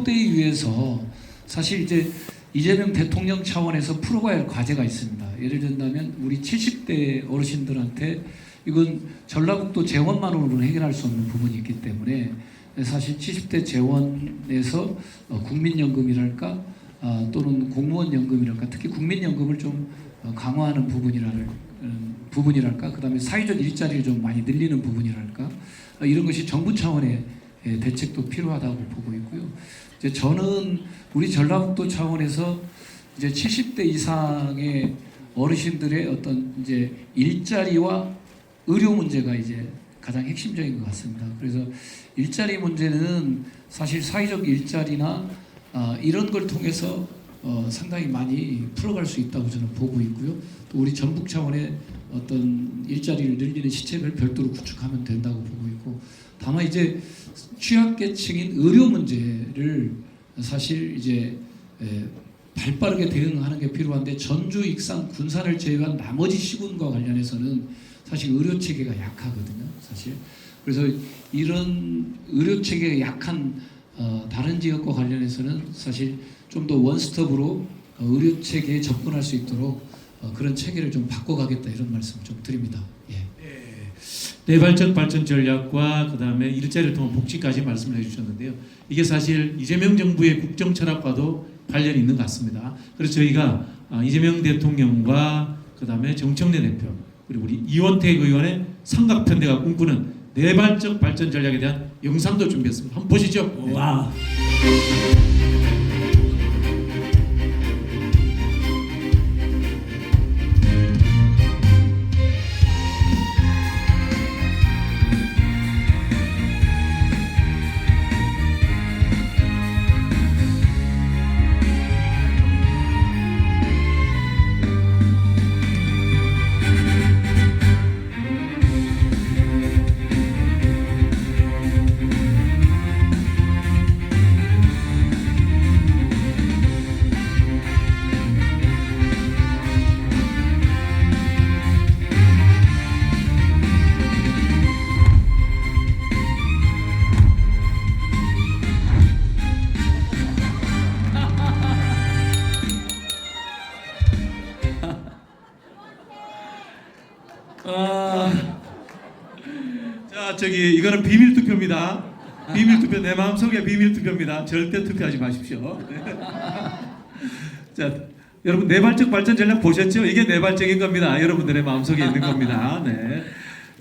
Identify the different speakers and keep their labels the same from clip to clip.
Speaker 1: 토대에 의해서 사실 이제 이재명 대통령 차원에서 풀어가야 할 과제가 있습니다. 예를 든다면 우리 70대 어르신들한테 이건 전라북도 재원만으로는 해결할 수 없는 부분이 있기 때문에 사실 70대 재원에서 국민연금이랄까 또는 공무원연금이랄까 특히 국민연금을 좀 강화하는 부분이랄까 그다음에 사회적 일자리를 좀 많이 늘리는 부분이랄까 이런 것이 정부 차원의 대책도 필요하다고 보고 있고요. 이제 저는 우리 전라북도 차원에서 이제 70대 이상의 어르신들의 어떤 이제 일자리와 의료 문제가 이제 가장 핵심적인 것 같습니다. 그래서 일자리 문제는 사실 사회적 일자리나 이런 걸 통해서 상당히 많이 풀어갈 수 있다고 저는 보고 있고요. 또 우리 전북 차원의 어떤 일자리를 늘리는 시책을 별도로 구축하면 된다고 보고 있고, 다만 이제 취약계층인 의료 문제를 사실 이제 발빠르게 대응하는 게 필요한데, 전주, 익산, 군산을 제외한 나머지 시군과 관련해서는 사실 의료 체계가 약하거든요. 사실 그래서 이런 의료 체계가 약한 다른 지역과 관련해서는 사실 좀 더 원스톱으로 의료 체계에 접근할 수 있도록 그런 체계를 좀 바꿔가겠다 이런 말씀 좀 드립니다. 예.
Speaker 2: 내발적 발전 전략과 그다음에 일자리를 통한 복지까지 말씀을 해주셨는데요. 이게 사실 이재명 정부의 국정 철학과도 관련이 있는 것 같습니다. 그래서 저희가 이재명 대통령과 그다음에 정청래 대표 그리고 우리 이원택 의원의 삼각편대가 꿈꾸는 내발적 발전 전략에 대한 영상도 준비했습니다. 한번 보시죠. 네.
Speaker 3: 와.
Speaker 2: 자, 이거는 비밀 투표입니다. 비밀 투표, 내 마음속에 비밀 투표입니다. 절대 투표하지 마십시오. 네. 자, 여러분 내발적 발전 전략 보셨죠? 이게 내발적인 겁니다. 여러분들의 마음속에 있는 겁니다. 네.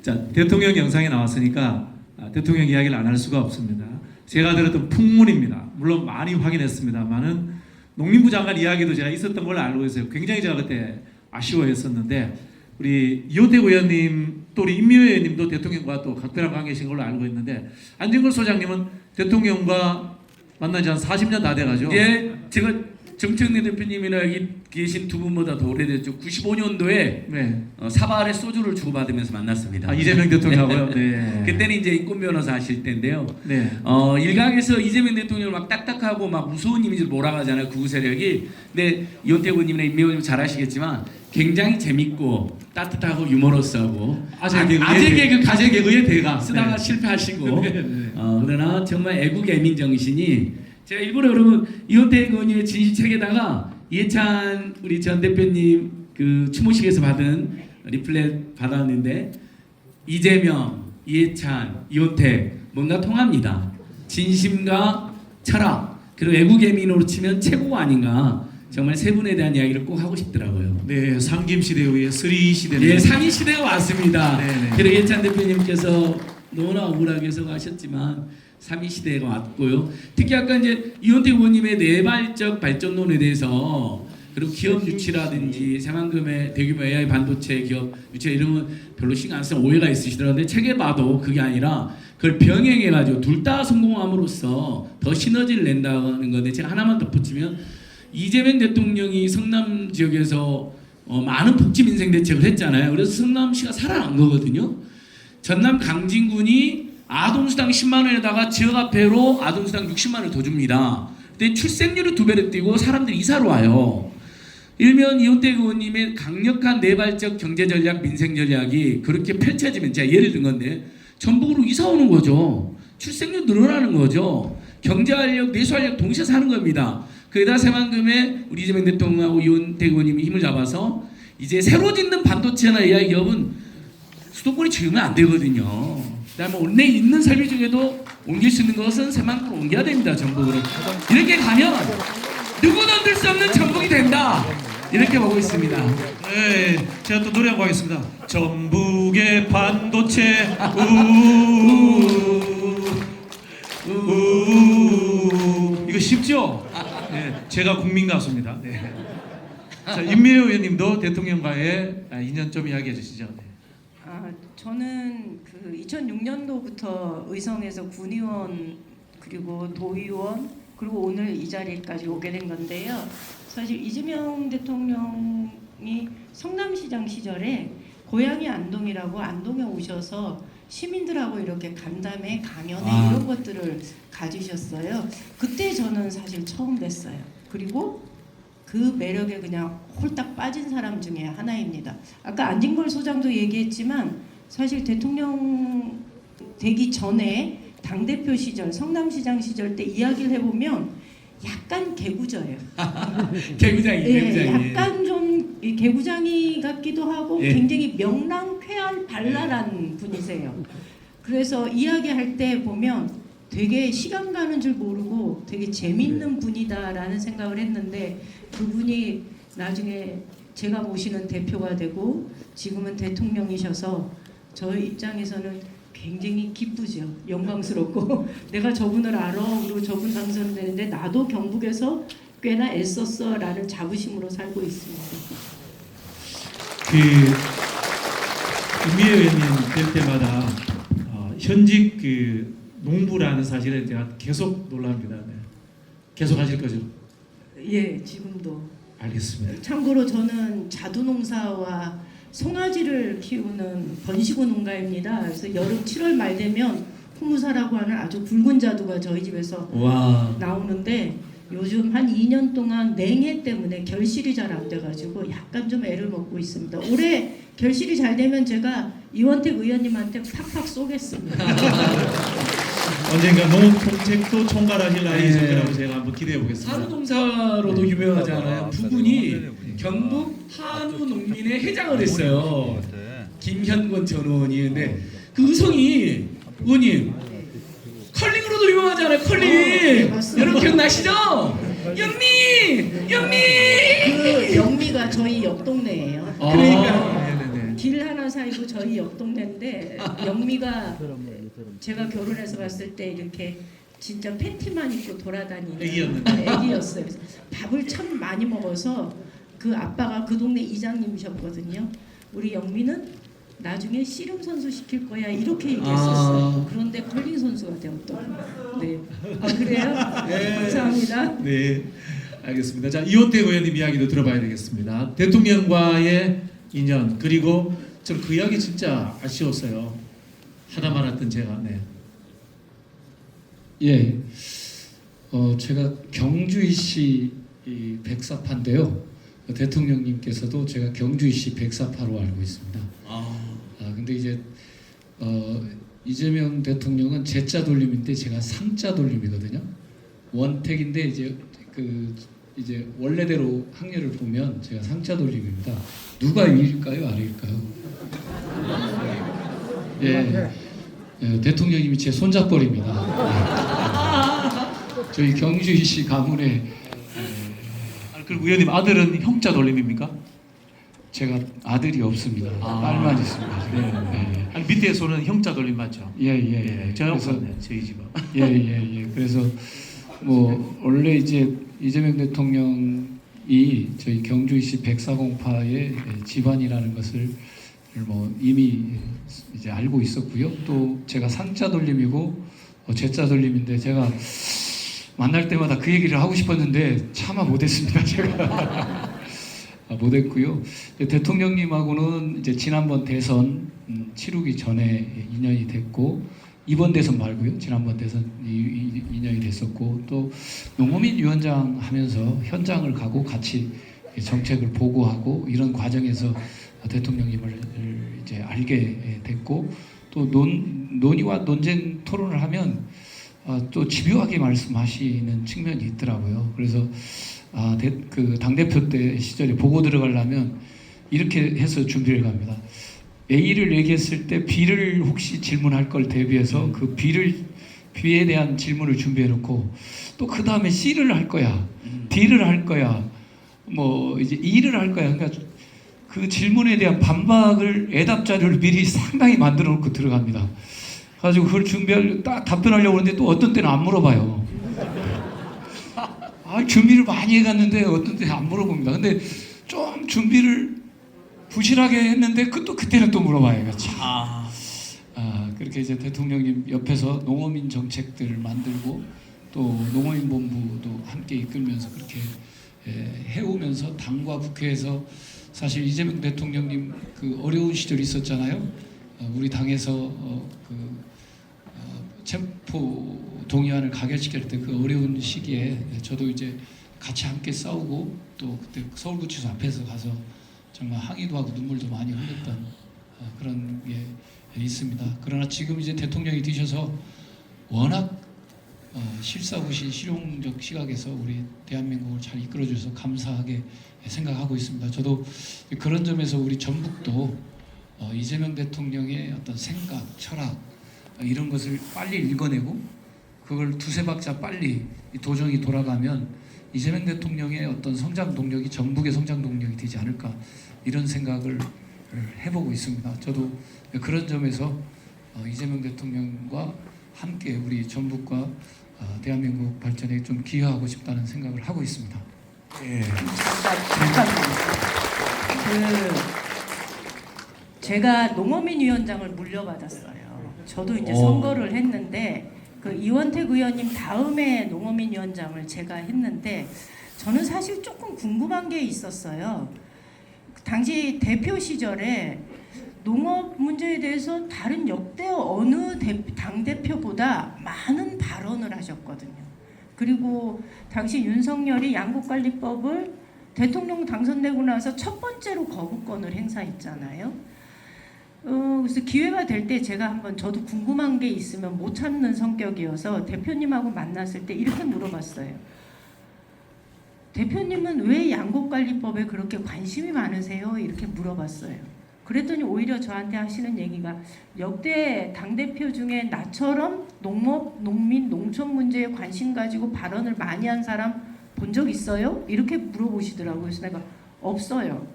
Speaker 2: 자, 대통령 영상에 나왔으니까 대통령 이야기를 안 할 수가 없습니다. 제가 들었던 풍문입니다. 물론 많이 확인했습니다만은 농림부 장관 이야기도 제가 있었던 걸로 알고 있어요. 굉장히 제가 그때 아쉬워했었는데, 우리 이호택 의원님 또 우리 임미호 의원님도 대통령과 또 각별한 관계이신 걸로 알고 있는데, 안진걸 소장님은 대통령과 만난 지 한 40년 다 돼가죠?
Speaker 3: 예, 제가 정청래 대표님이나 여기 계신 두 분보다 더 오래됐죠. 95년도에
Speaker 2: 네.
Speaker 3: 사발에 소주를 주고받으면서 만났습니다.
Speaker 2: 이재명 대통령하고요? 네.
Speaker 3: 그때는 이제 인권 변호사 하실 때인데요.
Speaker 2: 네.
Speaker 3: 일각에서 이재명 대통령을 막 딱딱하고 막 무서운 이미지로 몰아가잖아요. 구구 세력이. 근데 이원택 의원님이나 임미호 의원님 잘 아시겠지만 굉장히 재밌고 따뜻하고 유머러스하고
Speaker 2: 아재 개그의 대가
Speaker 3: 쓰다가
Speaker 2: 네.
Speaker 3: 실패하시고
Speaker 2: 네, 네.
Speaker 3: 그러나 정말 애국 애민 정신이, 제가 일부러 여러분 이원택 의원님의 진실책에다가 이해찬 우리 전 대표님 그 추모식에서 받은 리플렛 받았는데, 이재명, 이해찬, 이원택 뭔가 통합니다. 진심과 철학 그리고 애국 애민으로 치면 최고가 아닌가, 정말 세 분에 대한 이야기를 꼭 하고 싶더라고요.
Speaker 2: 네, 상김 시대 후에 쓰리 시대는
Speaker 3: 예, 상위 시대가 왔습니다.
Speaker 2: 네네.
Speaker 3: 그리고 이해찬 대표님께서 너무나 억울하게 서가셨지만 3위 시대가 왔고요. 특히 아까 이제 이원택 의원님의 내발적 발전론에 대해서, 그리고 기업 유치라든지 새만금의 대규모 AI 반도체 기업 유치 이런 건 별로 신경 안 쓰는 오해가 있으시더라고요. 책에 봐도 그게 아니라 그걸 병행해가지고 둘 다 성공함으로써 더 시너지를 낸다는 건데, 제가 하나만 덧붙이면 이재명 대통령이 성남 지역에서 많은 복지 민생 대책을 했잖아요. 그래서 성남시가 살아난 거거든요. 전남 강진군이 아동수당 10만 원에다가 지역화폐로 아동수당 60만 원을 더 줍니다. 근데 출생률이 2배로 뛰고 사람들이 이사로 와요. 일면 이원택 의원님의 강력한 내발적 경제전략, 민생전략이 그렇게 펼쳐지면, 제가 예를 든 건데 전북으로 이사 오는 거죠. 출생률 늘어나는 거죠. 경제활력, 내수활력 동시에 사는 겁니다. 거기다 새만금에 우리 이재명 대통령하고 이원택 의원님이 힘을 잡아서 이제 새로 짓는 반도체나 AI 기업은 수도권에 지으면 안 되거든요. 그다음에 원래 있는 설비 중에도 옮길 수 있는 것은 새만금으로 옮겨야 됩니다. 전북으로. 이렇게 가면 누구도 얻을 수 없는 전북이 된다. 이렇게 보고 있습니다.
Speaker 2: 네, 제가 또 노래 한곡 하겠습니다. 전북의 반도체 이거 쉽죠? 네, 제가 국민 가수입니다. 네. 자, 임미애 의원님도 대통령과의 인연 좀 이야기해 주시죠. 네.
Speaker 4: 저는 그 2006년도부터 의성에서 군의원 그리고 도의원 그리고 오늘 이 자리까지 오게 된 건데요. 사실 이재명 대통령이 성남시장 시절에 고향이 안동이라고 안동에 오셔서 시민들하고 이렇게 간담회, 강연회 이런 것들을 가지셨어요. 그때 저는 사실 처음 뵀어요. 그리고 그 매력에 그냥 홀딱 빠진 사람 중에 하나입니다. 아까 안진걸 소장도 얘기했지만 사실 대통령 되기 전에 당대표 시절, 성남시장 시절 때 이야기를 해보면 약간 개구져예요.
Speaker 3: 개구장이, 개구장이.
Speaker 4: 약간 좀 개구장이 같기도 하고
Speaker 3: 예.
Speaker 4: 굉장히 명랑쾌활 발랄한 분이세요. 그래서 이야기할 때 보면 되게 시간 가는 줄 모르고 되게 재밌는 분이다라는 생각을 했는데 그분이 나중에 제가 모시는 대표가 되고 지금은 대통령이셔서 저희 입장에서는 굉장히 기쁘죠. 영광스럽고 내가 저분을 알아. 그리고 저분 당선되는데 나도 경북에서 꽤나 애썼어 라는 자부심으로 살고 있습니다.
Speaker 2: 그 임미애 의원님 뵐 때마다 현직 그 농부라는 사실에 제가 계속 놀랍니다. 네. 계속 하실 거죠?
Speaker 4: 예, 지금도.
Speaker 2: 알겠습니다.
Speaker 4: 참고로 저는 자두농사와 송아지를 키우는 번시고 농가입니다. 그래서 여름 7월 말 되면 후무사라고 하는 아주 붉은 자두가 저희 집에서
Speaker 3: 와.
Speaker 4: 나오는데 요즘 한 2년 동안 냉해 때문에 결실이 잘 안 돼가지고 약간 좀 애를 먹고 있습니다. 올해 결실이 잘 되면 제가 이원택 의원님한테 팍팍 쏘겠습니다.
Speaker 2: 언젠가 농업정책도 총괄하실 날이 있을
Speaker 3: 네.
Speaker 2: 거라고 제가 한번 기대해 보겠습니다.
Speaker 3: 한우농사로도 유명하잖아요. 부군이 경북 한우 농민의 회장을 했어요. 김현권 전 의원이. 근데 그 의성이 의원님 컬링으로도 유명하잖아요. 컬링.
Speaker 4: 네, 맞습니다.
Speaker 3: 여러분 기억나시죠? 영미, 영미.
Speaker 4: 그 영미가 저희 옆 동네예요.
Speaker 3: 그러니까.
Speaker 2: 네네네.
Speaker 4: 길 하나 사이고 저희 옆 동네인데 영미가 제가 결혼해서 갔을 때 이렇게 진짜 팬티만 입고 돌아다니는
Speaker 2: 애기였는데.
Speaker 4: 애기였어요. 그래서 밥을 참 많이 먹어서 그 아빠가 그 동네 이장님이셨거든요. 우리 영미는 나중에 씨름 선수 시킬 거야 이렇게 얘기했었어요. 그런데 컬링 선수가 되었더라고요. 네. 아 그래요?
Speaker 2: 네.
Speaker 4: 감사합니다.
Speaker 2: 네, 알겠습니다. 자, 이원택 의원님 이야기도 들어봐야 되겠습니다. 대통령과의 인연 그리고 전 그 이야기 진짜 아쉬웠어요. 하다 말았던 제가. 네.
Speaker 1: 예, 제가 경주이시 이 백사파인데요. 대통령님께서도 제가 경주이시 백사파로 알고 있습니다. 근데 이제 이재명 대통령은 제자 돌림인데 제가 상자 돌림이거든요. 원택인데 이제 원래대로 학렬을 보면 제가 상자 돌림입니다. 누가 위일까요, 아래일까요? 예, 대통령님이 제 손잡벌입니다. 저희 경주시 가문에
Speaker 2: 그리고 의원님 아들은 형자 돌림입니까?
Speaker 1: 제가 아들이 없습니다. 딸만 있습니다. 네.
Speaker 2: 아니, 밑에서는 형자 돌림 맞죠?
Speaker 1: 예.
Speaker 2: 저랑
Speaker 1: 그래서
Speaker 2: 같네 저희 집은.
Speaker 1: 예. 그래서 뭐 원래 이제 이재명 대통령이 저희 경주시 백사공파의 집안이라는 것을 뭐 이미 이제 알고 있었고요. 또 제가 상자 돌림이고 제자 돌림인데 제가 만날 때마다 그 얘기를 하고 싶었는데 차마 못했습니다. 제가 못했고요. 대통령님하고는 이제 지난번 대선 치르기 전에 인연이 됐고 이번 대선 말고요. 지난번 대선 인연이 됐었고 또 농어민 위원장 하면서 현장을 가고 같이 정책을 보고하고 이런 과정에서 대통령님을 이제 알게 됐고 또 논의와 논쟁 토론을 하면 또 집요하게 말씀하시는 측면이 있더라고요. 그래서 그 당대표 때 시절에 보고 들어가려면 이렇게 해서 준비를 갑니다. A를 얘기했을 때 B를 혹시 질문할 걸 대비해서 그 B에 대한 질문을 준비해 놓고 또 그 다음에 C를 할 거야, D를 할 거야, 뭐 이제 E를 할 거야. 그러니까 그 질문에 대한 반박을 애답 자료를 미리 상당히 만들어 놓고 들어갑니다. 가지고 그걸 딱 답변하려고 하는데 또 어떤 때는 안 물어봐요. 준비를 많이 해갔는데 어떤 때는 안 물어봅니다. 근데 좀 준비를 부실하게 했는데 그때는 또 물어봐요. 그렇게 이제 대통령님 옆에서 농어민 정책들을 만들고 또 농어민 본부도 함께 이끌면서 그렇게 해오면서 당과 국회에서 사실 이재명 대통령님 그 어려운 시절이 있었잖아요. 우리 당에서 체포 동의안을 가결시킬 때 그 어려운 시기에 저도 이제 같이 함께 싸우고 또 그때 서울구치소 앞에서 가서 정말 항의도 하고 눈물도 많이 흘렸던 그런 게 있습니다. 그러나 지금 이제 대통령이 되셔서 워낙 실사구시 실용적 시각에서 우리 대한민국을 잘 이끌어주셔서 감사하게 생각하고 있습니다. 저도 그런 점에서 우리 전북도 이재명 대통령의 어떤 생각, 철학 이런 것을 빨리 읽어내고 그걸 두세 박자 빨리 도정이 돌아가면 이재명 대통령의 어떤 성장 동력이 전북의 성장 동력이 되지 않을까 이런 생각을 해보고 있습니다. 저도 그런 점에서 이재명 대통령과 함께 우리 전북과 대한민국 발전에 좀 기여하고 싶다는 생각을 하고 있습니다.
Speaker 4: 제가 농어민위원장을 물려받았어요. 저도 이제 선거를 했는데 그 이원택 의원님 다음에 농어민위원장을 제가 했는데 저는 사실 조금 궁금한 게 있었어요. 당시 대표 시절에 농업 문제에 대해서 다른 역대 어느 당대표보다 많은 발언을 하셨거든요. 그리고 당시 윤석열이 양국관리법을 대통령 당선되고 나서 첫 번째로 거부권을 행사했잖아요. 그래서 기회가 될 때 제가 한번 저도 궁금한 게 있으면 못 참는 성격이어서 대표님하고 만났을 때 이렇게 물어봤어요. 대표님은 왜 양국관리법에 그렇게 관심이 많으세요? 이렇게 물어봤어요. 그랬더니 오히려 저한테 하시는 얘기가 역대 당대표 중에 나처럼 농업, 농민, 농촌 문제에 관심 가지고 발언을 많이 한 사람 본 적 있어요? 이렇게 물어보시더라고요. 그래서 내가 없어요.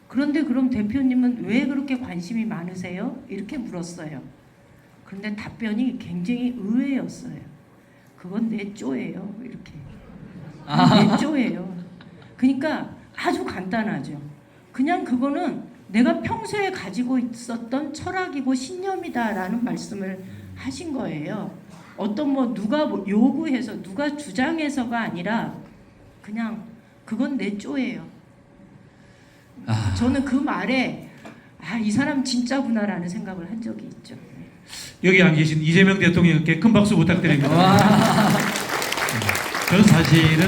Speaker 4: 그런데 그럼 대표님은 왜 그렇게 관심이 많으세요? 이렇게 물었어요. 그런데 답변이 굉장히 의외였어요. 그건 내 쪼예요. 이렇게. 내 쪼예요. 그러니까 아주 간단하죠. 그냥 그거는 내가 평소에 가지고 있었던 철학이고 신념이다라는 말씀을 하신 거예요. 어떤 누가 요구해서 누가 주장해서가 아니라 그냥 그건 내 쪼예요. 저는 그 말에 이 사람 진짜구나라는 생각을 한 적이 있죠.
Speaker 2: 여기 안 계신 이재명 대통령께 큰 박수 부탁드립니다. 저는 사실은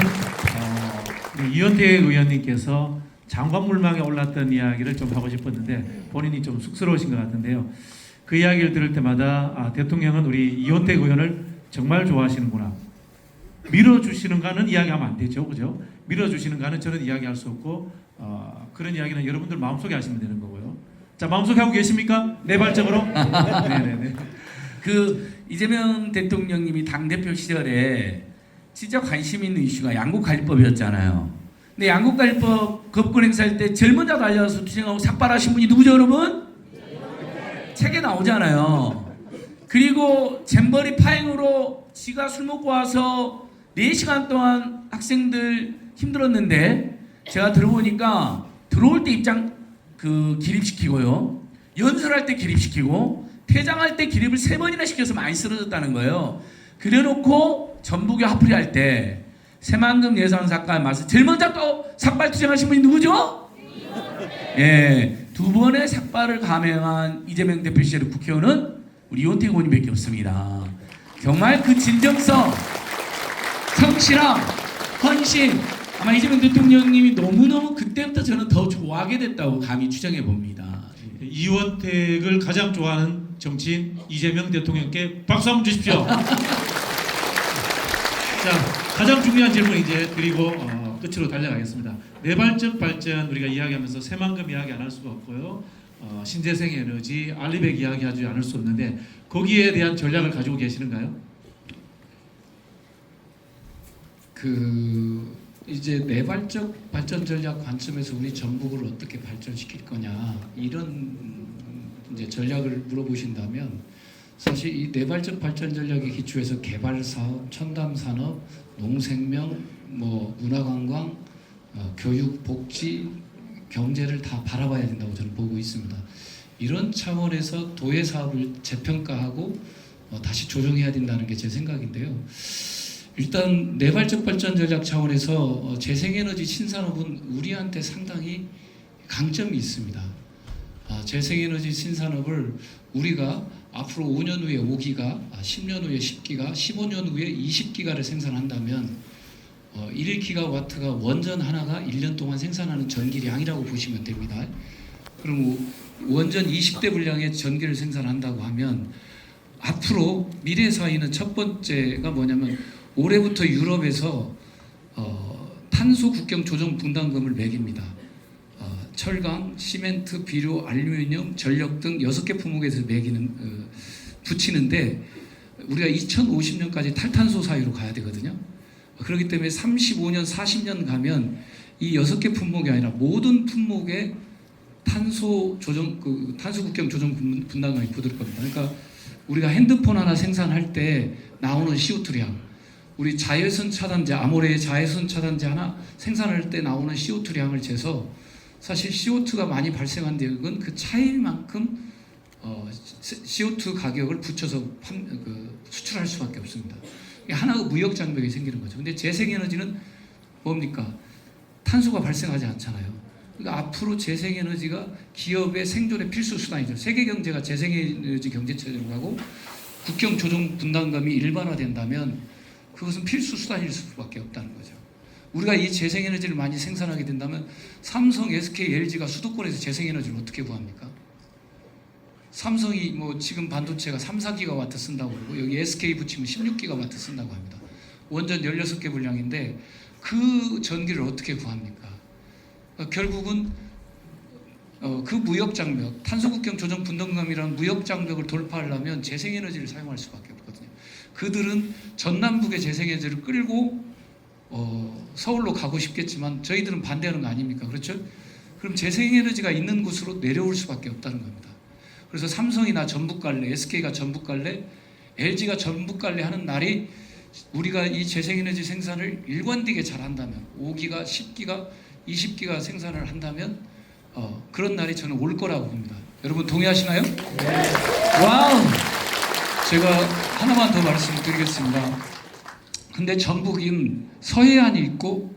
Speaker 2: 이원택 의원님께서 장관물망에 올랐던 이야기를 좀 하고 싶었는데 본인이 좀 쑥스러우신 것 같은데요. 그 이야기를 들을 때마다 대통령은 우리 이원택 의원을 정말 좋아하시는구나. 밀어주시는가는 이야기하면 안 되죠, 그죠? 밀어주시는가는 저는 이야기할 수 없고 그런 이야기는 여러분들 마음속에 하시면 되는 거고요. 자, 마음속에 하고 계십니까? 내발적으로? 네네네.
Speaker 3: 그 이재명 대통령님이 당대표 시절에 진짜 관심 있는 이슈가 양국관리법이었잖아요. 근데 양국관리법 거부권 행사할 때 제일 먼저 달려와서 투쟁하고 삭발하신 분이 누구죠, 여러분? 책에 나오잖아요. 그리고 잼버리 파행으로 지가 술 먹고 와서 4시간 동안 학생들 힘들었는데 제가 들어보니까 들어올 때 입장 기립시키고요. 연설할 때 기립시키고 퇴장할 때 기립을 3번이나 시켜서 많이 쓰러졌다는 거예요. 그래놓고 전북에 화풀이할 때 새만금 예산 삭발 말씀 제일 먼저 또 삭발 투쟁하신 분이 누구죠? 예, 2번의 삭발을 감행한 이재명 대표 시절의 국회의원은 우리 이원택 의원님밖에 없습니다. 정말 그 진정성, 성실함, 헌신 아마 이재명 대통령님이 너무너무 그때부터 저는 더 좋아하게 됐다고 감히 추정해 봅니다.
Speaker 2: 이원택을 가장 좋아하는 정치인 이재명 대통령께 박수 한번 주십시오. 자, 가장 중요한 질문 이제 드리고 끝으로 달려가겠습니다. 내발적 발전 우리가 이야기하면서 새만금 이야기 안 할 수가 없고요. 신재생 에너지, 알리백 이야기하지 않을 수 없는데 거기에 대한 전략을 가지고 계시는가요?
Speaker 1: 이제 내발적 발전 전략 관점에서 우리 전북을 어떻게 발전시킬 거냐 이런 이제 전략을 물어보신다면 사실 이 내발적 발전 전략에 기초해서 개발 사업, 첨단 산업, 농생명, 뭐 문화관광, 교육, 복지, 경제를 다 바라봐야 된다고 저는 보고 있습니다. 이런 차원에서 도애 사업을 재평가하고 다시 조정해야 된다는 게 제 생각인데요. 일단 내발적 발전 전략 차원에서 재생에너지 신산업은 우리한테 상당히 강점이 있습니다. 재생에너지 신산업을 우리가 앞으로 5년 후에 5기가, 10년 후에 10기가, 15년 후에 20기가를 생산한다면 1기가와트가 원전 하나가 1년 동안 생산하는 전기량이라고 보시면 됩니다. 그럼 원전 20대 분량의 전기를 생산한다고 하면 앞으로 미래 사회는 첫 번째가 뭐냐면 올해부터 유럽에서 탄소 국경 조정 분담금을 매깁니다. 철강, 시멘트, 비료, 알루미늄, 전력 등 6개 품목에 대해서 붙이는데 우리가 2050년까지 탈탄소 사회로 가야 되거든요. 그렇기 때문에 35년, 40년 가면 이 6개 품목이 아니라 모든 품목에 탄소 국경 조정 분담금이 붙을 겁니다. 그러니까 우리가 핸드폰 하나 생산할 때 나오는 CO2량, 우리 자외선 차단제, 아모레의 자외선 차단제 하나 생산할 때 나오는 CO2량을 재서 사실 CO2가 많이 발생한 데는 그 차이만큼 CO2 가격을 붙여서 수출할 수밖에 없습니다. 이게 하나의 무역 장벽이 생기는 거죠. 근데 재생에너지는 뭡니까? 탄소가 발생하지 않잖아요. 그러니까 앞으로 재생에너지가 기업의 생존의 필수 수단이죠. 세계 경제가 재생에너지 경제체제로 가고 국경 조정 분담금이 일반화된다면 그것은 필수 수단일 수밖에 없다는 거죠. 우리가 이 재생에너지를 많이 생산하게 된다면 삼성, SK, LG가 수도권에서 재생에너지를 어떻게 구합니까? 삼성이 뭐 지금 반도체가 3, 4기가와트 쓴다고 그러고 여기 SK 붙이면 16기가와트 쓴다고 합니다. 원전 16개 분량인데 그 전기를 어떻게 구합니까? 결국은 그 무역 장벽, 탄소국경 조정 분담금이라는 무역 장벽을 돌파하려면 재생에너지를 사용할 수밖에 없거든요. 그들은 전남북의 재생에너지를 끌고 서울로 가고 싶겠지만 저희들은 반대하는 거 아닙니까? 그렇죠? 그럼 재생에너지가 있는 곳으로 내려올 수밖에 없다는 겁니다. 그래서 삼성이나 전북 갈래, SK가 전북 갈래, LG가 전북 갈래 하는 날이 우리가 이 재생에너지 생산을 일관되게 잘한다면 5기가, 10기가, 20기가 생산을 한다면 그런 날이 저는 올 거라고 봅니다. 여러분 동의하시나요? 네. 와우! 제가 하나만 더 말씀드리겠습니다. 근데 전북은 서해안이 있고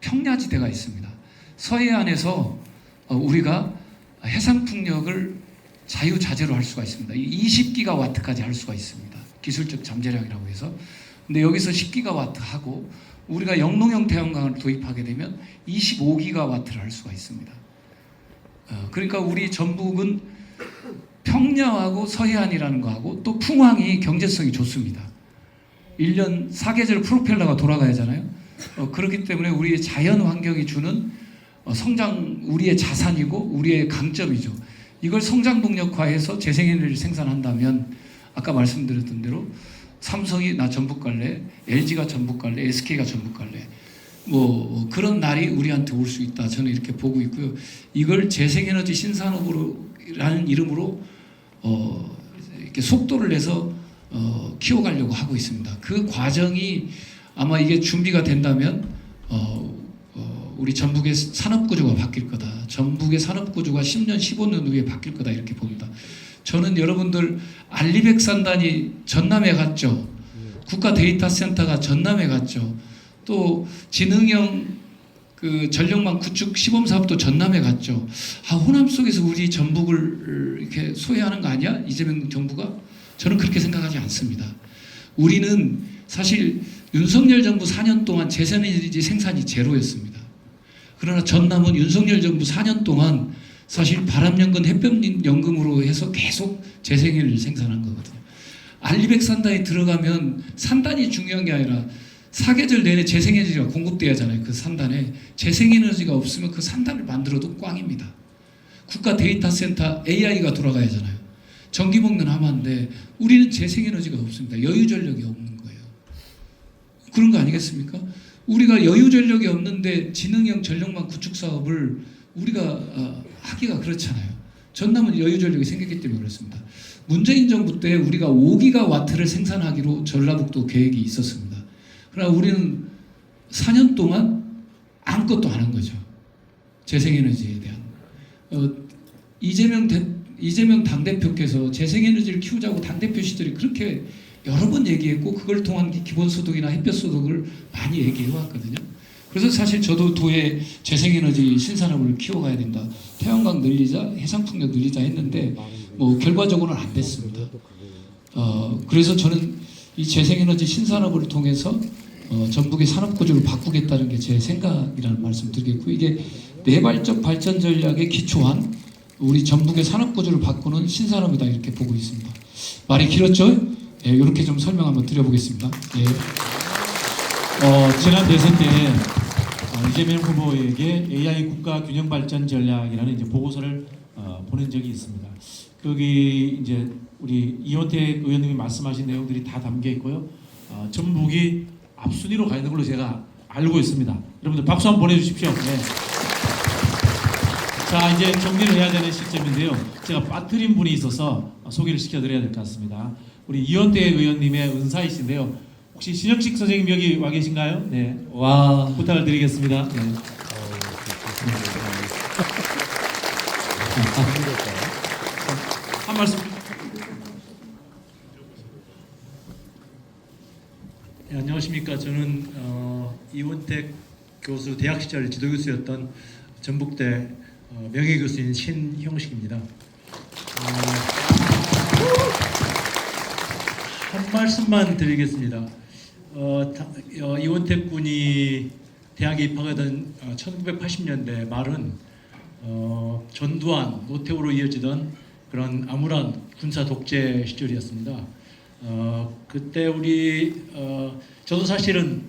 Speaker 1: 평야지대가 있습니다. 서해안에서 우리가 해상풍력을 자유자재로 할 수가 있습니다. 20기가와트까지 할 수가 있습니다. 기술적 잠재량이라고 해서. 근데 여기서 10기가와트 하고 우리가 영농형 태양광을 도입하게 되면 25기가와트를 할 수가 있습니다. 그러니까 우리 전북은 평야하고 서해안이라는 거하고 또 풍황이 경제성이 좋습니다. 1년 4계절 프로펠러가 돌아가야 하잖아요. 그렇기 때문에 우리의 자연 환경이 주는 성장, 우리의 자산이고 우리의 강점이죠. 이걸 성장 동력화해서 재생에너지를 생산한다면 아까 말씀드렸던 대로 삼성이 나 전북 갈래, LG가 전북 갈래, SK가 전북 갈래, 뭐 그런 날이 우리한테 올 수 있다. 저는 이렇게 보고 있고요. 이걸 재생에너지 신산업으로라는 이름으로 이렇게 속도를 내서 키워가려고 하고 있습니다. 그 과정이 아마 이게 준비가 된다면 우리 전북의 산업구조가 바뀔 거다. 전북의 산업구조가 10년, 15년 후에 바뀔 거다 이렇게 봅니다. 저는 여러분들 알리백산단이 전남에 갔죠. 국가 데이터 센터가 전남에 갔죠. 또 지능형 그 전력망 구축 시범 사업도 전남에 갔죠. 호남 속에서 우리 전북을 이렇게 소외하는 거 아니야? 이재명 정부가? 저는 그렇게 생각하지 않습니다. 우리는 사실 윤석열 정부 4년 동안 재생에너지 생산이 제로였습니다. 그러나 전남은 윤석열 정부 4년 동안 사실 바람연금, 햇볕연금으로 해서 계속 재생에너지를 생산한 거거든요. 알리백산단에 들어가면 산단이 중요한 게 아니라 사계절 내내 재생에너지가 공급돼야 하잖아요. 그 산단에 재생에너지가 없으면 그 산단을 만들어도 꽝입니다. 국가 데이터 센터 AI가 돌아가야 하잖아요. 전기 먹는 하마인데 우리는 재생에너지가 없습니다. 여유 전력이 없는 거예요. 그런 거 아니겠습니까? 우리가 여유 전력이 없는데 지능형 전력망 구축 사업을 우리가 하기가 그렇잖아요. 전남은 여유 전력이 생겼기 때문에 그렇습니다. 문재인 정부 때 우리가 5기가와트를 생산하기로 전라북도 계획이 있었습니다. 그러나 우리는 4년 동안 아무것도 안 한 거죠. 재생에너지에 대한. 이재명 당대표께서 재생에너지를 키우자고 당대표 시절에 그렇게 여러 번 얘기했고 그걸 통한 기본소득이나 햇볕소득을 많이 얘기해왔거든요. 그래서 사실 저도 도에 재생에너지 신산업을 키워가야 된다. 태양광 늘리자, 해상풍력 늘리자 했는데 뭐 결과적으로는 안 됐습니다. 그래서 저는 이 재생에너지 신산업을 통해서 전북의 산업구조를 바꾸겠다는 게 제 생각이라는 말씀 드리겠고 이게 내발적 발전 전략에 기초한 우리 전북의 산업구조를 바꾸는 신산업이다 이렇게 보고 있습니다. 말이 길었죠? 예, 이렇게 좀 설명 한번 드려보겠습니다. 예.
Speaker 2: 지난 대선 때 이재명 후보에게 AI 국가 균형 발전 전략이라는 이제 보고서를 보낸 적이 있습니다. 거기 이제 우리 이원택 의원님이 말씀하신 내용들이 다 담겨 있고요. 전북이 앞순위로 가 있는 걸로 제가 알고 있습니다. 여러분들 박수 한번 보내주십시오. 네. 자, 이제 정리를 해야 되는 시점인데요. 제가 빠뜨린 분이 있어서 소개를 시켜드려야 될 것 같습니다. 우리 이원택 의원님의 은사이신데요. 혹시 신영식 선생님 여기 와 계신가요? 네. 와, 부탁을 드리겠습니다. 네. 한 말씀.
Speaker 5: 네, 안녕하십니까. 저는 이원택 교수 대학 시절 지도교수였던 전북대 명예교수인 신형식입니다. 한 말씀만 드리겠습니다. 이원택 군이 대학에 입학하던 1980년대 말은 전두환, 노태우로 이어지던 그런 암울한 군사 독재 시절이었습니다. 그때 저도 사실은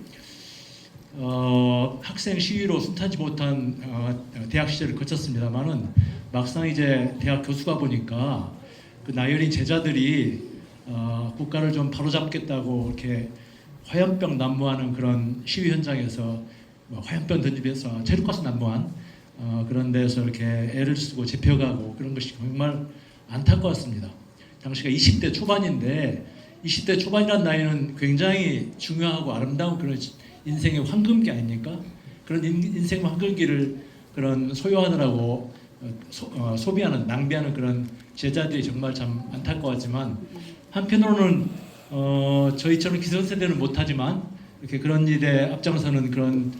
Speaker 5: 학생 시위로 순탄치 못한 대학 시절을 거쳤습니다만은 막상 이제 대학 교수가 보니까 그 나이 어린 제자들이 국가를 좀 바로잡겠다고 이렇게 화염병 난무하는 그런 시위 현장에서 화염병 던지면서 체육가스 난무한 그런 데서 이렇게 애를 쓰고 잡혀가고 그런 것이 정말 안타까웠습니다. 당시가 20대 초반인데 20대 초반이라는 나이는 굉장히 중요하고 아름다운 그런 인생의 황금기 아닙니까? 그런 인생 황금기를 그런 소유하느라고 소비하는 낭비하는 그런 제자들이 정말 참 안타까웠지만 한편으로는 저희처럼 기성세대는 못하지만 이렇게 그런 일에 앞장서는 그런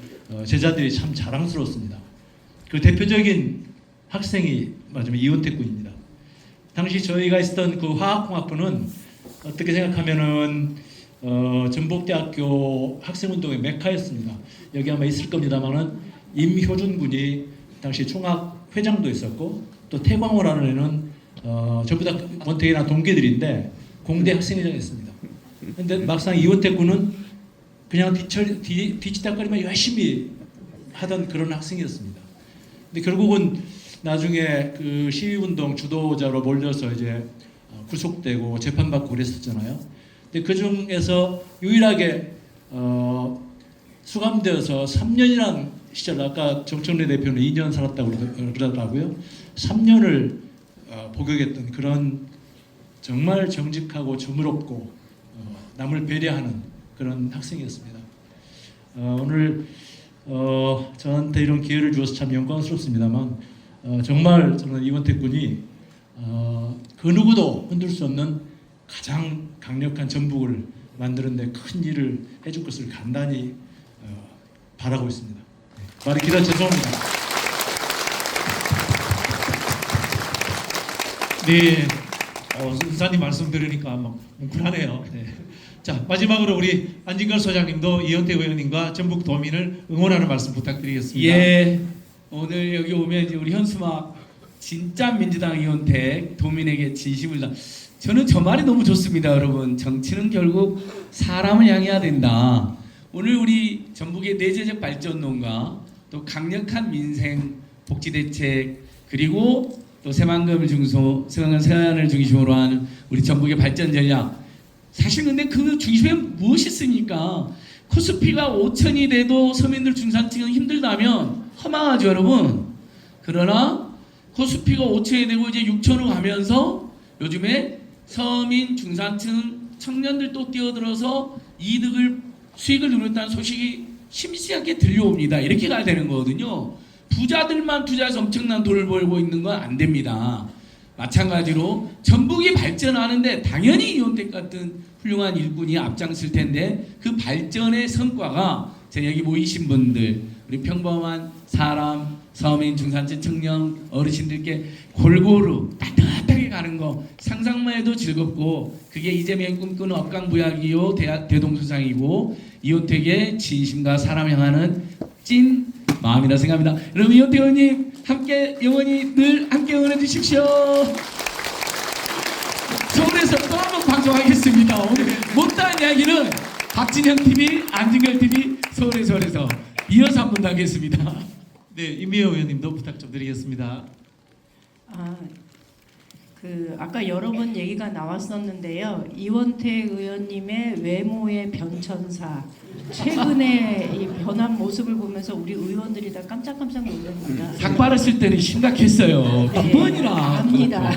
Speaker 5: 제자들이 참 자랑스럽습니다. 그 대표적인 학생이 맞으면 이원택 군입니다. 당시 저희가 있었던 그 화학공학부는 어떻게 생각하면은 전북대학교 학생운동의 메카였습니다. 여기 아마 있을 겁니다만은 임효준 군이 당시 총학 회장도 있었고 또 태광호라는 애는 전부 다 원택이나 동기들인데 공대 학생회장이었습니다. 근데 막상 이원택 군은 그냥 뒤치다거리만 열심히 하던 그런 학생이었습니다. 근데 결국은 나중에 그 시위운동 주도자로 몰려서 이제 구속되고 재판받고 그랬었잖아요. 근데 그 중에서 유일하게 수감되어서 3년이란 시절, 아까 정청래 대표는 2년 살았다고 그러더라고요. 3년을 복역했던 그런 정말 정직하고 정의롭고 남을 배려하는 그런 학생이었습니다. 오늘 저한테 이런 기회를 주어서 참 영광스럽습니다만 정말 저는 이원택 군이 그 누구도 흔들 수 없는 가장 강력한 전북을 만드는 데 큰 일을 해줄 것을 간단히 바라고 있습니다. 말이 길어 죄송합니다.
Speaker 2: 네, 은사님 말씀 들으니까 막 뭉클하네요. 네. 자, 마지막으로 우리 안진걸 소장님도 이원택 의원님과 전북 도민을 응원하는 말씀 부탁드리겠습니다.
Speaker 3: 예, 오늘 여기 오면 이제 우리 현수막 진짜 민주당 이원택 도민에게 진심을 다. 저는 저 말이 너무 좋습니다, 여러분. 정치는 결국 사람을 향해야 된다. 오늘 우리 전북의 내재적 발전론과 또 강력한 민생 복지 대책 그리고 또 새만금 세안을 중심으로 하는 우리 전북의 발전 전략. 사실 근데 그 중심에 무엇이 있습니까? 코스피가 5천이 돼도 서민들 중산층은 힘들다면 허망하죠, 여러분. 그러나 코스피가 5천이 되고 이제 6천으로 가면서 요즘에 서민 중산층 청년들도 뛰어들어서 수익을 누렸다는 소식이 심심하게 들려옵니다. 이렇게 가야 되는 거거든요. 부자들만 투자해서 엄청난 돈을 벌고 있는 건 안 됩니다. 마찬가지로 전북이 발전하는데 당연히 이원택 같은 훌륭한 일꾼이 앞장설 텐데 그 발전의 성과가 제 여기 모이신 분들, 우리 평범한 사람, 서민, 중산층, 청년, 어르신들께 골고루 따뜻하게 가는 거 상상만 해도 즐겁고 그게 이재명이 꿈꾸는 업강부약이요 대동소상이고 이원택의 진심과 사람 향하는 찐 마음이라 생각합니다. 여러분 이원택 의원님 함께 영원히 늘 함께 응원해 주십시오. 서울에서 또 한 번 방송하겠습니다. 오늘 못다한 이야기는 박진영 TV, 안진걸 TV 서울에서 이어서 한 번 더 하겠습니다.
Speaker 2: 네, 임미애 의원님도 부탁 좀 드리겠습니다.
Speaker 4: 아까 여러 번 얘기가 나왔었는데요. 이원택 의원님의 외모의 변천사, 최근에 이 변한 모습을 보면서 우리 의원들이 다 깜짝깜짝 놀랍니다.
Speaker 3: 삭 바랐을 때는 심각했어요. 두 번이나
Speaker 4: 압니다.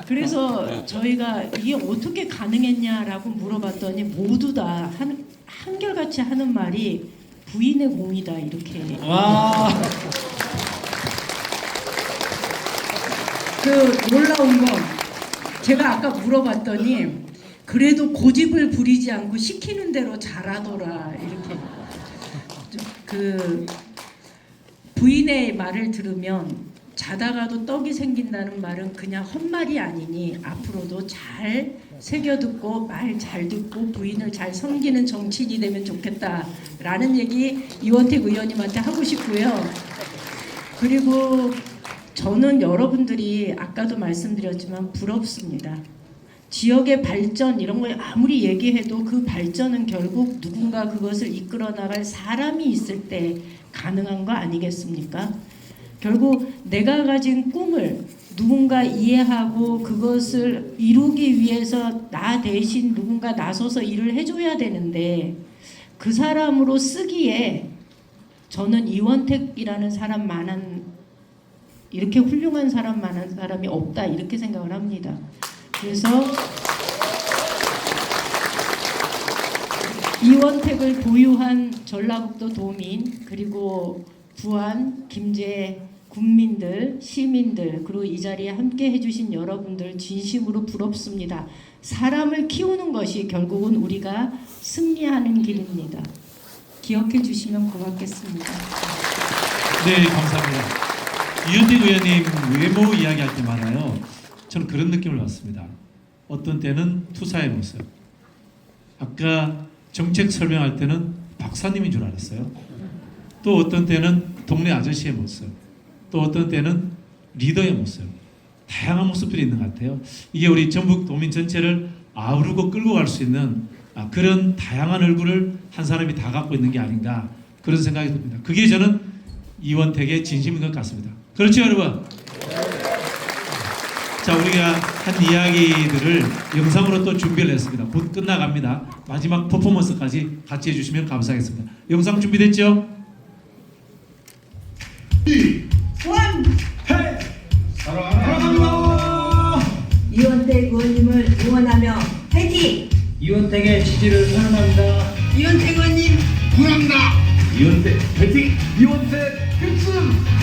Speaker 4: 그래서 저희가 이게 어떻게 가능했냐라고 물어봤더니 모두 다 한결같이 하는 말이 부인의 공이다 이렇게.
Speaker 3: 와.
Speaker 4: 놀라운 건 제가 아까 물어봤더니 그래도 고집을 부리지 않고 시키는 대로 잘하더라 이렇게. 부인의 말을 들으면 자다가도 떡이 생긴다는 말은 그냥 헛말이 아니니 앞으로도 잘 새겨듣고 말 잘 듣고 부인을 잘 섬기는 정치인이 되면 좋겠다라는 얘기 이원택 의원님한테 하고 싶고요. 그리고 저는 여러분들이 아까도 말씀드렸지만 부럽습니다. 지역의 발전 이런 걸 아무리 얘기해도 그 발전은 결국 누군가 그것을 이끌어 나갈 사람이 있을 때 가능한 거 아니겠습니까? 결국 내가 가진 꿈을 누군가 이해하고 그것을 이루기 위해서 나 대신 누군가 나서서 일을 해줘야 되는데 그 사람으로 쓰기에 저는 이원택이라는 사람만한 이렇게 훌륭한 사람만한 사람이 없다 이렇게 생각을 합니다. 그래서 이원택을 보유한 전라북도 도민 그리고 부안, 김제 군민들, 시민들 그리고 이 자리에 함께 해주신 여러분들 진심으로 부럽습니다. 사람을 키우는 것이 결국은 우리가 승리하는 길입니다. 기억해 주시면 고맙겠습니다.
Speaker 2: 네, 감사합니다. 이현택 의원님 외모 이야기할 때 많아요. 저는 그런 느낌을 받습니다. 어떤 때는 투사의 모습. 아까 정책 설명할 때는 박사님인 줄 알았어요. 또 어떤 때는 동네 아저씨의 모습. 또 어떤 때는 리더의 모습. 다양한 모습들이 있는 것 같아요. 이게 우리 전북 도민 전체를 아우르고 끌고 갈 수 있는 그런 다양한 얼굴을 한 사람이 다 갖고 있는 게 아닌가 그런 생각이 듭니다. 그게 저는 이원택의 진심인 것 같습니다. 그렇죠, 여러분? 자, 우리가 한 이야기들을 영상으로 또 준비를 했습니다. 곧 끝나갑니다. 마지막 퍼포먼스까지 같이 해주시면 감사하겠습니다. 영상 준비됐죠?
Speaker 6: 이원택 의원님을 응원하며 화이팅!
Speaker 7: 이원택의 지지를 선언합니다.
Speaker 6: 이원택 의원님
Speaker 7: 구합니다. 이원택 화이팅! 이원택 필승!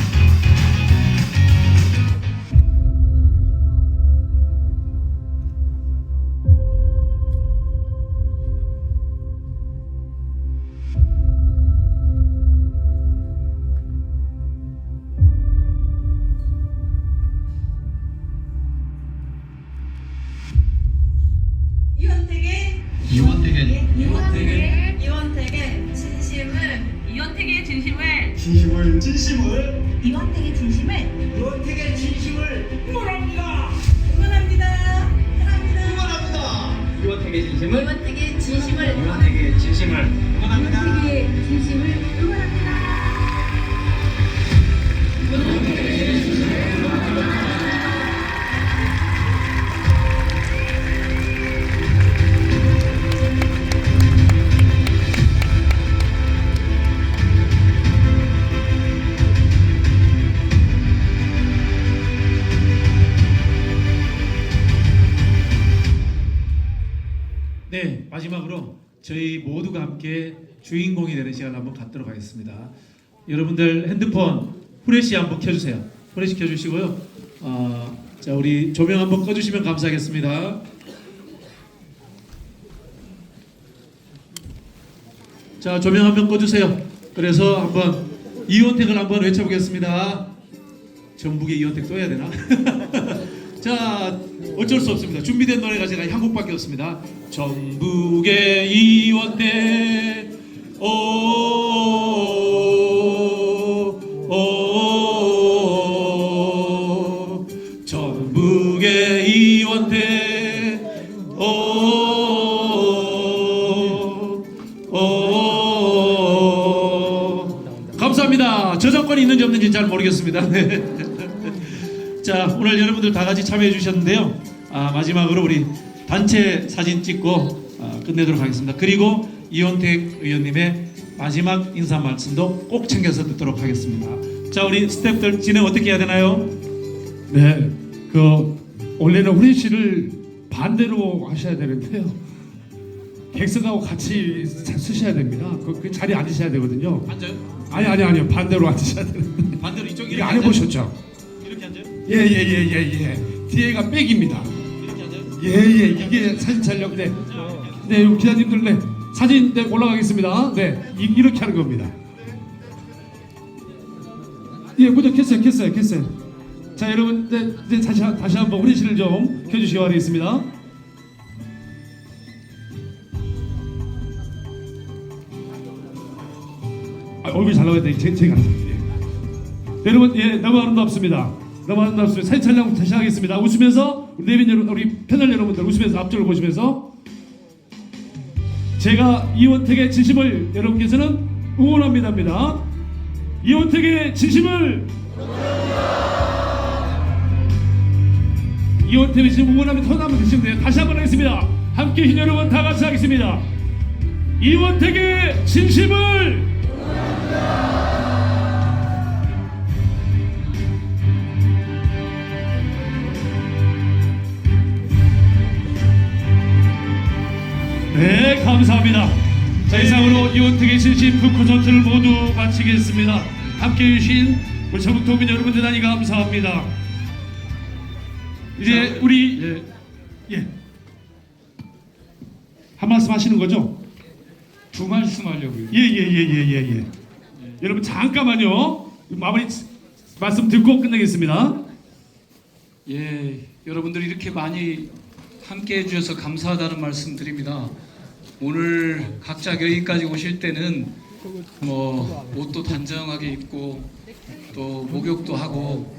Speaker 6: 이원택의 진심을 이원택의 진심을 응원합니다. 사랑합니다.
Speaker 7: 이원택의 진심을
Speaker 6: 이원택의 진심을
Speaker 7: 이원택의 진심을 응원합니다.
Speaker 6: 이원택의 진심을 응원합니다.
Speaker 2: 네, 마지막으로 저희 모두가 함께 주인공이 되는 시간을 한번 갖도록 하겠습니다. 여러분들 핸드폰 후레쉬 한번 켜주세요. 후레쉬 켜주시고요. 자, 우리 조명 한번 꺼주시면 감사하겠습니다. 자, 조명 한번 꺼주세요. 그래서 한번 이원택을 한번 외쳐보겠습니다. 전북의 이원택 또 해야 되나? 자, 어쩔 수 없습니다. 준비된 노래가 제가 한 곡밖에 없습니다. 전북의 이원택 오 전북의 이원택 감사합니다. 저작권이 있는지 없는지 잘 모르겠습니다. 네. 자, 오늘 여러분들 다 같이 참여해 주셨는데요. 마지막으로 우리 단체 사진 찍고 끝내도록 하겠습니다. 그리고 이원택 의원님의 마지막 인사 말씀도 꼭 챙겨서 듣도록 하겠습니다. 자, 우리 스태프들 진행 어떻게 해야 되나요?
Speaker 8: 네, 원래는 후레쉬를 반대로 하셔야 되는데요. 객석하고 같이 쓰셔야 됩니다. 그 자리에 앉으셔야 되거든요.
Speaker 2: 앉아요?
Speaker 8: 아니요. 반대로 앉으셔야 되는데.
Speaker 2: 반대로 이쪽
Speaker 8: 이거 안 해보셨죠?
Speaker 2: 이렇게 앉아요?
Speaker 8: 예. 뒤에가 백입니다.
Speaker 2: 이렇게 앉아요?
Speaker 8: 예. 이게 사진 촬영. 네, 기자님들, 네. 사진 올라가겠습니다. 네, 이렇게 하는 겁니다. 예, 모두 켰어요. 자, 여러분, 네, 다시 한번 후레쉬를 좀 켜주시기 바라겠습니다. 얼굴이 잘 나와야 돼. 제가. 예. 여러분, 예, 너무 아름답습니다. 사진 촬영 다시 하겠습니다. 웃으면서 우리 내빈 여러분, 우리 패널 여러분들 웃으면서 앞쪽을 보시면서 제가 이원택의 진심을 여러분께서는 응원합니다입니다. 이원택의 진심을 이원택의 진심 응원하면 턴하면 되시면 돼요. 다시 한번 하겠습니다. 함께 hin 여러분 다 같이 하겠습니다. 이원택의 진심을 네, 감사합니다. 자, 이상으로 이원택의 진심 그 콘서트를 모두 마치겠습니다. 함께해 주신 우리 전북 도민 여러분들 대단히 감사합니다. 이제 우리 한 말씀 하시는 거죠?
Speaker 1: 두 말씀 하려고요.
Speaker 8: 예. 여러분 잠깐만요. 마무리 말씀 듣고 끝내겠습니다.
Speaker 1: 예, 여러분들이 이렇게 많이 함께 해주셔서 감사하다는 말씀 드립니다. 오늘 각자 여기까지 오실 때는 뭐 옷도 단정하게 입고 또 목욕도 하고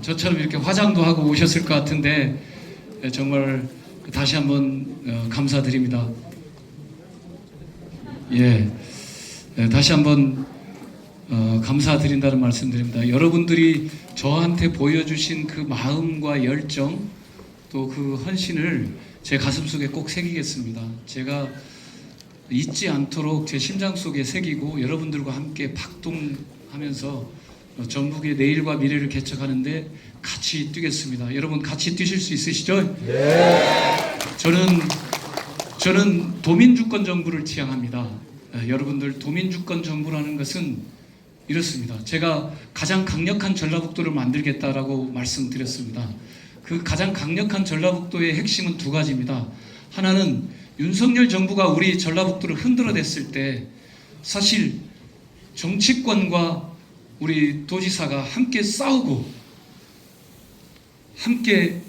Speaker 1: 저처럼 이렇게 화장도 하고 오셨을 것 같은데 정말 다시 한번 감사드립니다. 예, 다시 한번 감사드린다는 말씀드립니다. 여러분들이 저한테 보여주신 그 마음과 열정 또 그 헌신을 제 가슴속에 꼭 새기겠습니다. 제가 잊지 않도록 제 심장 속에 새기고 여러분들과 함께 박동하면서 전북의 내일과 미래를 개척하는데 같이 뛰겠습니다. 여러분 같이 뛰실 수 있으시죠? 네. 저는 도민주권 정부를 지향합니다. 여러분들 도민주권 정부라는 것은 이렇습니다. 제가 가장 강력한 전라북도를 만들겠다라고 말씀드렸습니다. 그 가장 강력한 전라북도의 핵심은 두 가지입니다. 하나는 윤석열 정부가 우리 전라북도를 흔들어댔을 때 사실 정치권과 우리 도지사가 함께 싸우고 함께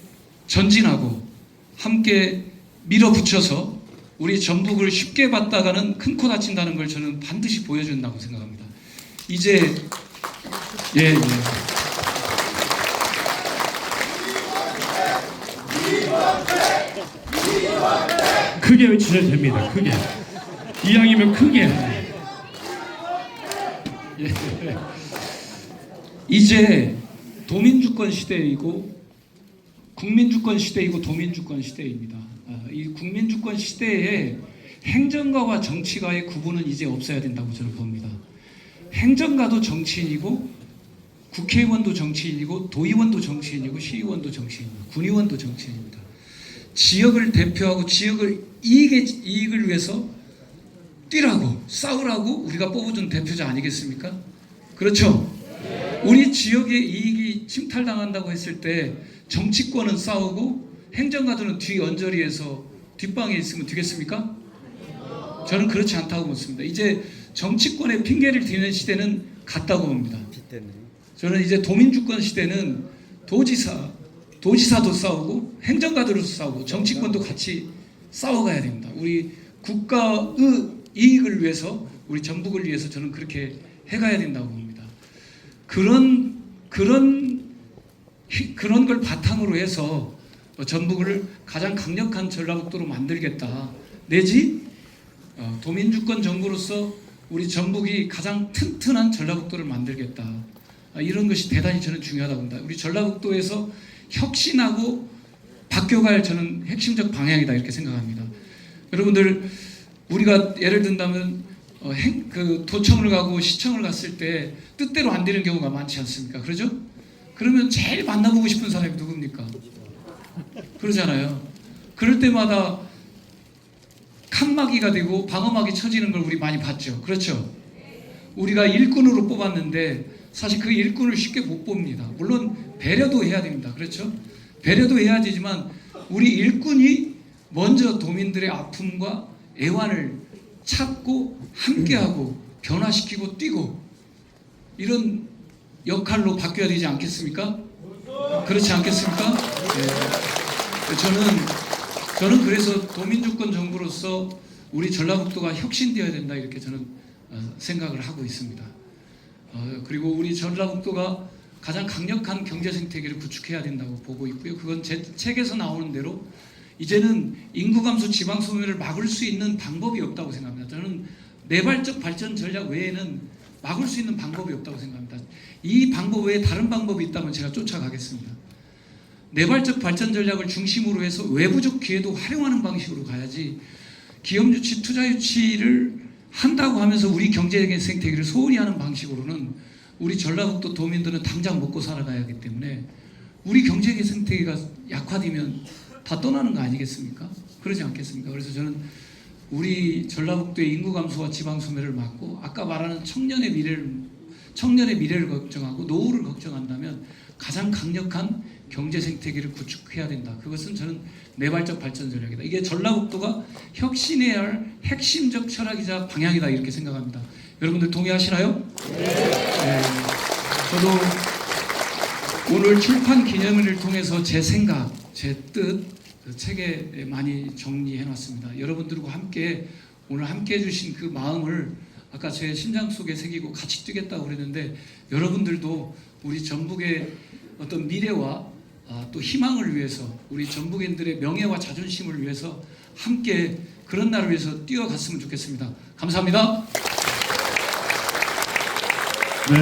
Speaker 1: 전진하고 함께 밀어붙여서 우리 전북을 쉽게 봤다가는 큰 코 다친다는 걸 저는 반드시 보여준다고 생각합니다. 이제 예.
Speaker 8: 크게 외치셔야 됩니다. 크게. 이왕이면 크게.
Speaker 1: 이제 도민주권 시대이고 국민주권 시대이고 도민주권 시대입니다. 이 국민주권 시대에 행정가와 정치가의 구분은 이제 없어야 된다고 저는 봅니다. 행정가도 정치인이고 국회의원도 정치인이고 도의원도 정치인이고 시의원도 정치인이고 군의원도 정치인입니다. 지역을 대표하고 지역을 이익을 위해서 뛰라고 싸우라고 우리가 뽑아준 대표자 아니겠습니까? 그렇죠? 우리 지역의 이익이 침탈당한다고 했을 때 정치권은 싸우고 행정가들은 뒤 언저리에서 뒷방에 있으면 되겠습니까? 저는 그렇지 않다고 봅니다. 이제 정치권의 핑계를 대는 시대는 갔다고 봅니다. 저는 이제 도민주권 시대는 도지사도 싸우고 행정가들도 싸우고 정치권도 같이 싸워가야 됩니다. 우리 국가의 이익을 위해서 우리 전북을 위해서 저는 그렇게 해가야 된다고 봅니다. 그런 걸 바탕으로 해서 전북을 가장 강력한 전라북도로 만들겠다. 내지 도민주권 정부로서 우리 전북이 가장 튼튼한 전라북도를 만들겠다. 이런 것이 대단히 저는 중요하다고 봅니다. 우리 전라북도에서 혁신하고 바뀌어갈 저는 핵심적 방향이다 이렇게 생각합니다. 여러분들 우리가 예를 든다면 도청을 가고 시청을 갔을 때 뜻대로 안 되는 경우가 많지 않습니까? 그러죠? 그러면 제일 만나보고 싶은 사람이 누굽니까? 그러잖아요. 그럴 때마다 칸막이가 되고 방어막이 쳐지는 걸 우리 많이 봤죠. 그렇죠? 우리가 일꾼으로 뽑았는데 사실 그 일꾼을 쉽게 못 봅니다. 물론 배려도 해야 됩니다. 그렇죠? 배려도 해야 되지만 우리 일꾼이 먼저 도민들의 아픔과 애환을 찾고 함께하고 변화시키고 뛰고 이런 역할로 바뀌어야 되지 않겠습니까? 그렇지 않겠습니까? 네. 저는 그래서 도민주권 정부로서 우리 전라북도가 혁신되어야 된다 이렇게 저는 생각을 하고 있습니다. 그리고 우리 전라북도가 가장 강력한 경제 생태계를 구축해야 된다고 보고 있고요. 그건 제 책에서 나오는 대로 이제는 인구 감소, 지방 소멸을 막을 수 있는 방법이 없다고 생각합니다. 저는 내발적 발전 전략 외에는 막을 수 있는 방법이 없다고 생각합니다. 이 방법 외에 다른 방법이 있다면 제가 쫓아가겠습니다. 내발적 발전 전략을 중심으로 해서 외부적 기회도 활용하는 방식으로 가야지 기업 유치, 투자 유치를 한다고 하면서 우리 경제 생태계를 소홀히 하는 방식으로는 우리 전라북도 도민들은 당장 먹고 살아가야 하기 때문에 우리 경제 생태계가 약화되면 다 떠나는 거 아니겠습니까? 그러지 않겠습니까? 그래서 저는 우리 전라북도의 인구 감소와 지방 소멸을 막고 아까 말하는 청년의 미래를 걱정하고 노후를 걱정한다면 가장 강력한 경제 생태계를 구축해야 된다. 그것은 저는 내발적 발전 전략이다. 이게 전라북도가 혁신해야 할 핵심적 철학이자 방향이다 이렇게 생각합니다. 여러분들 동의하시나요? 네. 저도 오늘 출판 기념일을 통해서 제 생각, 제 뜻, 그 책에 많이 정리해놨습니다. 여러분들과 함께 오늘 함께 해주신 그 마음을 아까 제 심장 속에 새기고 같이 뛰겠다고 그랬는데 여러분들도 우리 전북의 어떤 미래와 또 희망을 위해서 우리 전북인들의 명예와 자존심을 위해서 함께 그런 날을 위해서 뛰어갔으면 좋겠습니다. 감사합니다.